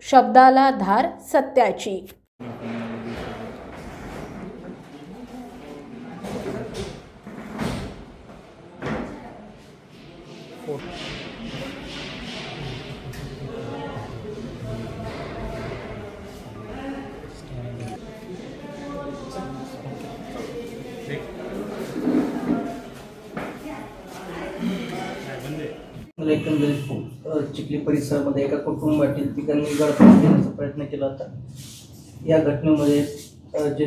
शब्दाला धार सत्याची। चिखली परिसरामध्ये एका कुटुंबातील तिघांनी गळफास देण्याचा प्रयत्न केला होता। या घटनेमध्ये जे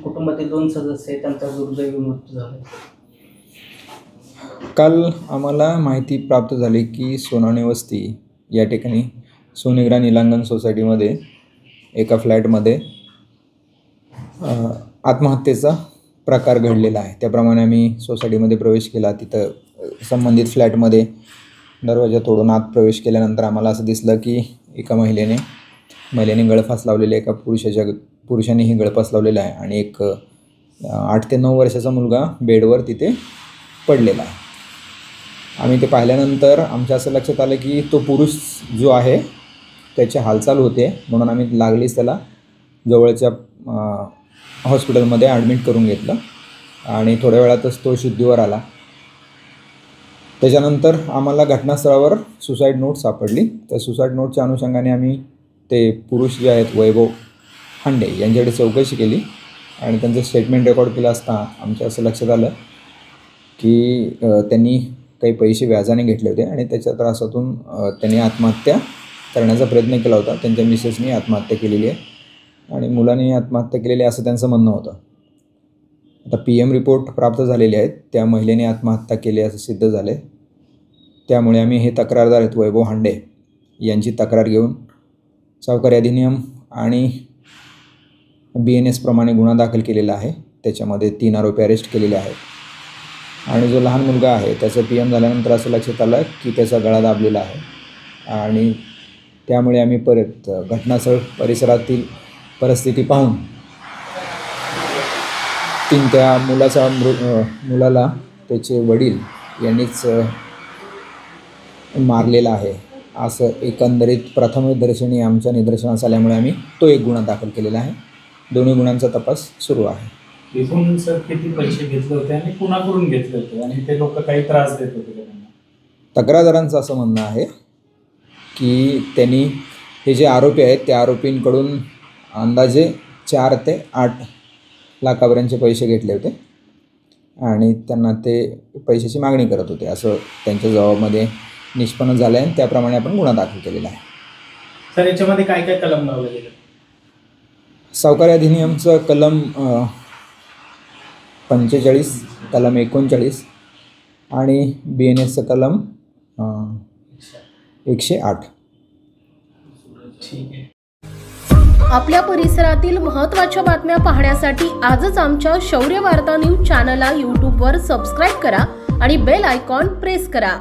कुटुंबातील दोन सदस्य आहेत त्यांचा दुर्दैवी मृत्यू झाला। काल आम्हाला माहिती प्राप्त झाली की सोनाने वस्ती या ठिकाणी सोनेग्रा नीलांगण सोसायटीमध्ये एका फ्लॅटमध्ये आत्महत्येचा प्रकार घडलेला आहे। त्याप्रमाणे आम्ही सोसायटीमध्ये प्रवेश केला। तिथं संबंधित फ्लॅटमध्ये दरवाजा तोडून आत प्रवेश केल्यानंतर आम्हाला असं दिसलं की एका महिलेने गळफास लावलेला, एका पुरुषानेही गळफास लावलेला आहे आणि एक 8 ते 9 वर्षाचा मुलगा बेडवर तिथे पडलेला आहे। आम्ही ते पाहिल्यानंतर आमच्या असं लक्षात आलं की तो पुरुष जो आहे त्याची हालचाल होते, म्हणून आम्ही लागलीच त्याला जवळच्या हॉस्पिटलमध्ये ॲडमिट करून घेतलं आणि थोड्या वेळातच तो शुद्धीवर आला। त्याच्यानंतर आम्हाला घटनास्थळावर सुसाईड नोट सापडली। त्या सुसाईड नोटच्या अनुषंगाने आम्ही ते पुरुष जे आहेत वैभव हांडे यांच्याकडे चौकशी केली आणि त्यांचं स्टेटमेंट रेकॉर्ड केलं असता आमच्या असं लक्षात आलं की त्यांनी काही पैसे व्याजाने घेतले होते आणि त्याच्या त्रासातून त्यांनी आत्महत्या करण्याचा प्रयत्न केला होता। त्यांच्या मिसेसनी आत्महत्या केलेली आहे आणि मुलाने आत्महत्या केलेली असं त्यांचं म्हणणं होतं। आता PM रिपोर्ट प्राप्त झालेले आहेत, त्या महिलेने आत्महत्या केली असं सिद्ध झाले। त्यामुळे आम्ही हे तक्रारदार आहेत वैभव हांडे यांची तक्रार घेऊन सावकारी अधिनियम आणि BNS प्रमाणे गुन्हा दाखल केलेला आहे। त्याच्यामध्ये 3 आरोपी अरेस्ट केलेले आहेत आणि जो लहान मुलगा आहे त्याचं PM झाल्यानंतर असं लक्षात आलं की त्याचा गळा दाबलेला आहे आणि त्यामुळे आम्ही परत घटनास्थळ परिसरातील परिस्थिती पाहून त्या मुलाला त्याचे वडील यांनीच मारलेला आहे असं एकंदरीत प्रथमदर्शनी आमच्या निदर्शनास आल्यामुळे आम्ही तो एक गुन्हा दाखल केलेला आहे। दोन्ही गुन्ह्यांचा तपास सुरू आहे। एकूण सर किती पैसे घेतले होते आणि कुणाकडून घेतले होते आणि ते लोक काही त्रास देत होते त्यांना? तक्रारदारांचं असं म्हणणं आहे की त्यांनी हे जे आरोपी आहेत त्या आरोपींकडून अंदाजे 4 ते 8 लाखापर्यंतचे पैसे घेतले होते आणि त्यांना ते पैशाची मागणी करत होते असं त्यांच्या जबाबामध्ये निष्पन्न झालं आहे। त्याप्रमाणे आपण गुन्हा दाखल केलेला आहे। सर याच्यामध्ये काय काय कलम लावले गेले? सावकारी अधिनियमचं कलम 45, कलम 39 आणि BNSचं कलम 108। ठीक आहे। आपल्या परिसरातील महत्त्वाच्या बातम्या पाहण्यासाठी आजच आमच्या शौर्य वार्ता न्यूज चॅनलला YouTubeवर सबस्क्राईब करा आणि बेल आयकॉन प्रेस करा।